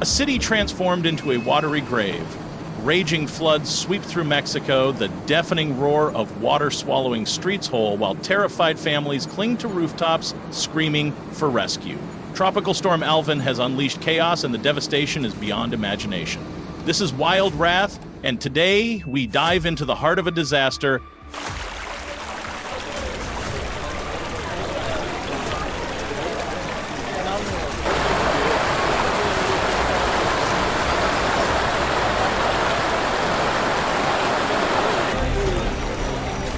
city transformed into a watery grave. Raging floods sweep through Mexico, the deafening roar of water swallowing streets whole, while terrified families cling to rooftops, screaming for rescue. Tropical Storm Alvin has unleashed chaos, and the devastation is beyond imagination. This is Wild Wrath, and today we dive into the heart of a disaster.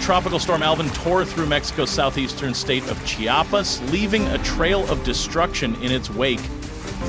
Tropical Storm Alvin tore through Mexico's southeastern state of Chiapas, leaving a trail of destruction in its wake.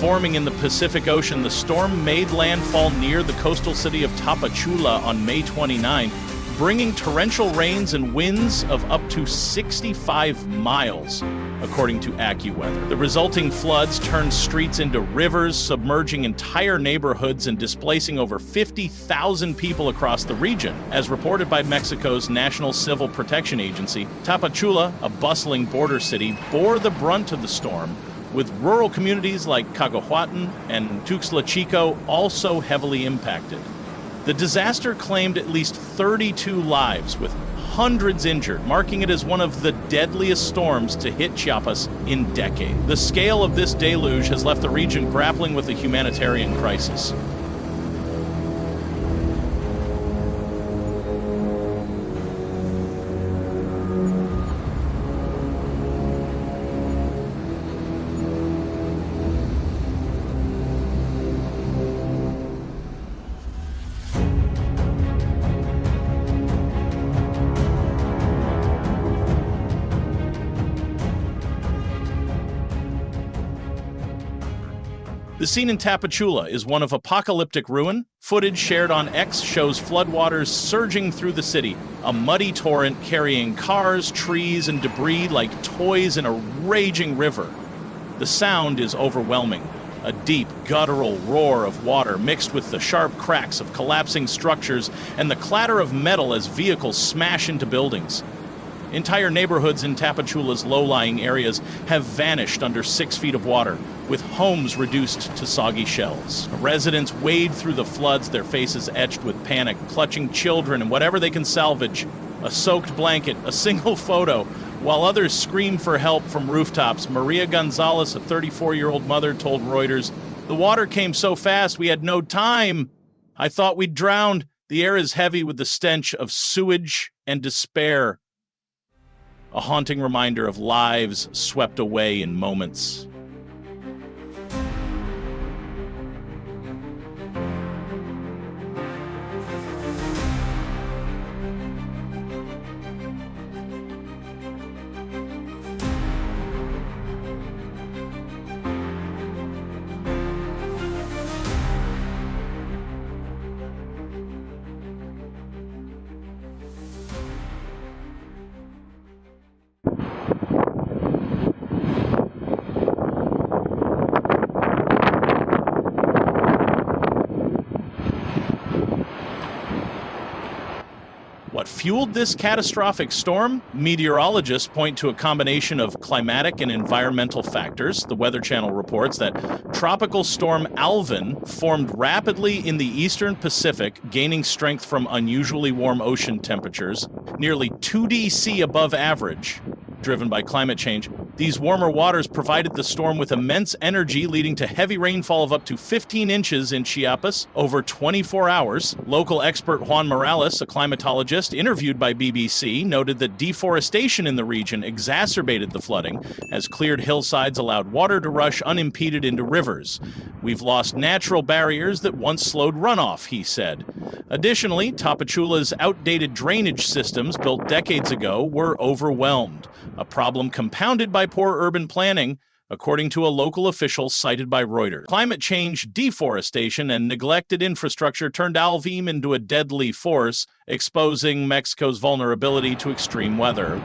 Forming in the Pacific Ocean, the storm made landfall near the coastal city of Tapachula on May 29, bringing torrential rains and winds of up to 65 miles, according to AccuWeather. The resulting floods turned streets into rivers, submerging entire neighborhoods and displacing over 50,000 people across the region. As reported by Mexico's National Civil Protection Agency, Tapachula, a bustling border city, bore the brunt of the storm, with rural communities like Caguajuapan and Tuxtla Chico also heavily impacted. The disaster claimed at least 32 lives, with hundreds injured, marking it as one of the deadliest storms to hit Chiapas in decades. The scale of this deluge has left the region grappling with a humanitarian crisis. The scene in Tapachula is one of apocalyptic ruin. Footage shared on X shows floodwaters surging through the city, a muddy torrent carrying cars, trees, and debris like toys in a raging river. The sound is overwhelming, a deep, guttural roar of water mixed with the sharp cracks of collapsing structures and the clatter of metal as vehicles smash into buildings. Entire neighborhoods in Tapachula's low-lying areas have vanished under 6 feet of water, with homes reduced to soggy shells. Residents wade through the floods, their faces etched with panic, clutching children and whatever they can salvage. A soaked blanket, a single photo, while others scream for help from rooftops. Maria Gonzalez, a 34-year-old mother, told Reuters, "The water came so fast we had no time. I thought we'd drowned. The air is heavy with the stench of sewage and despair." A haunting reminder of lives swept away in moments. What fueled this catastrophic storm? Meteorologists point to a combination of climatic and environmental factors. The Weather Channel reports that Tropical Storm Alvin formed rapidly in the eastern Pacific, gaining strength from unusually warm ocean temperatures, nearly 2°C above average. Driven by climate change, these warmer waters provided the storm with immense energy, leading to heavy rainfall of up to 15 inches in Chiapas over 24 hours. Local expert Juan Morales, a climatologist interviewed by BBC, noted that deforestation in the region exacerbated the flooding, as cleared hillsides allowed water to rush unimpeded into rivers. "We've lost natural barriers that once slowed runoff," he said. Additionally, Tapachula's outdated drainage systems built decades ago were overwhelmed, a problem compounded by poor urban planning, according to a local official cited by Reuters. Climate change, deforestation, and neglected infrastructure turned Alvin into a deadly force, exposing Mexico's vulnerability to extreme weather.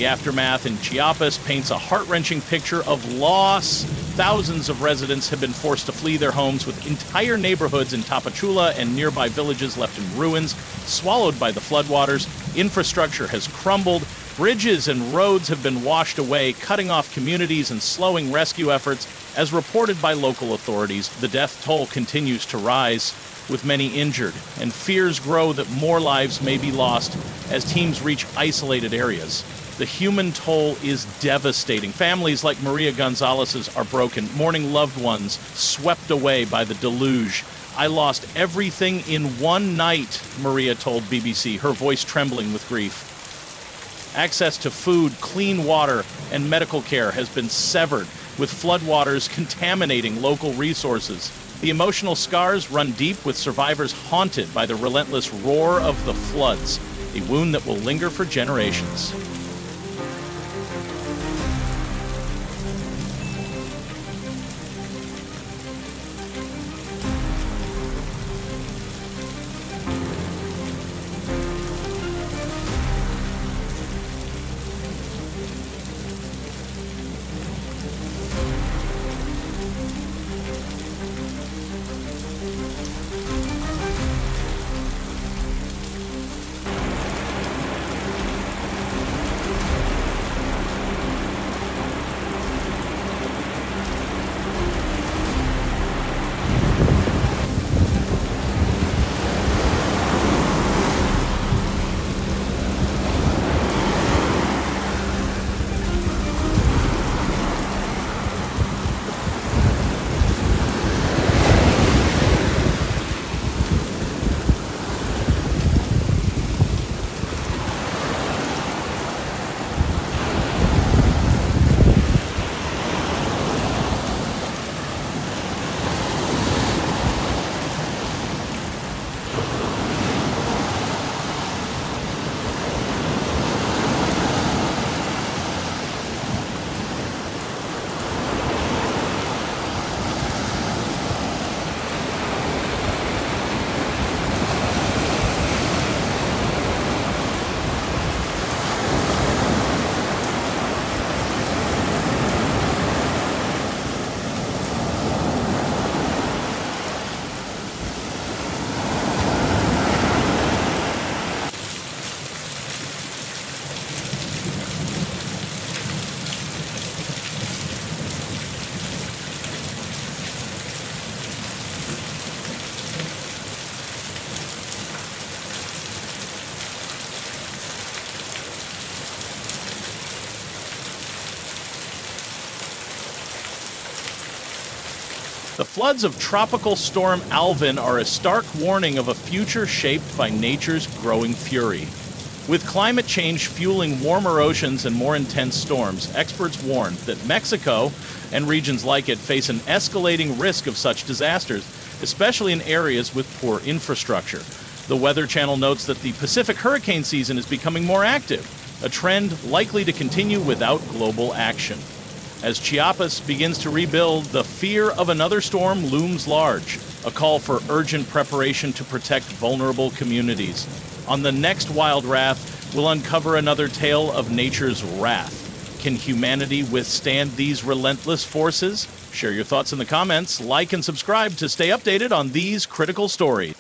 The aftermath in Chiapas paints a heart-wrenching picture of loss. Thousands of residents have been forced to flee their homes, with entire neighborhoods in Tapachula and nearby villages left in ruins, swallowed by the floodwaters. Infrastructure has crumbled. Bridges and roads have been washed away, cutting off communities and slowing rescue efforts. As reported by local authorities, the death toll continues to rise, with many injured, and fears grow that more lives may be lost as teams reach isolated areas. The human toll is devastating. Families like Maria Gonzalez's are broken, mourning loved ones swept away by the deluge. "I lost everything in one night," Maria told BBC, her voice trembling with grief. Access to food, clean water, and medical care has been severed, with floodwaters contaminating local resources. The emotional scars run deep, with survivors haunted by the relentless roar of the floods, a wound that will linger for generations. The floods of Tropical Storm Alvin are a stark warning of a future shaped by nature's growing fury. With climate change fueling warmer oceans and more intense storms, experts warn that Mexico and regions like it face an escalating risk of such disasters, especially in areas with poor infrastructure. The Weather Channel notes that the Pacific hurricane season is becoming more active, a trend likely to continue without global action. As Chiapas begins to rebuild, the fear of another storm looms large, a call for urgent preparation to protect vulnerable communities. On the next Wild Wrath, we'll uncover another tale of nature's wrath. Can humanity withstand these relentless forces? Share your thoughts in the comments, like and subscribe to stay updated on these critical stories.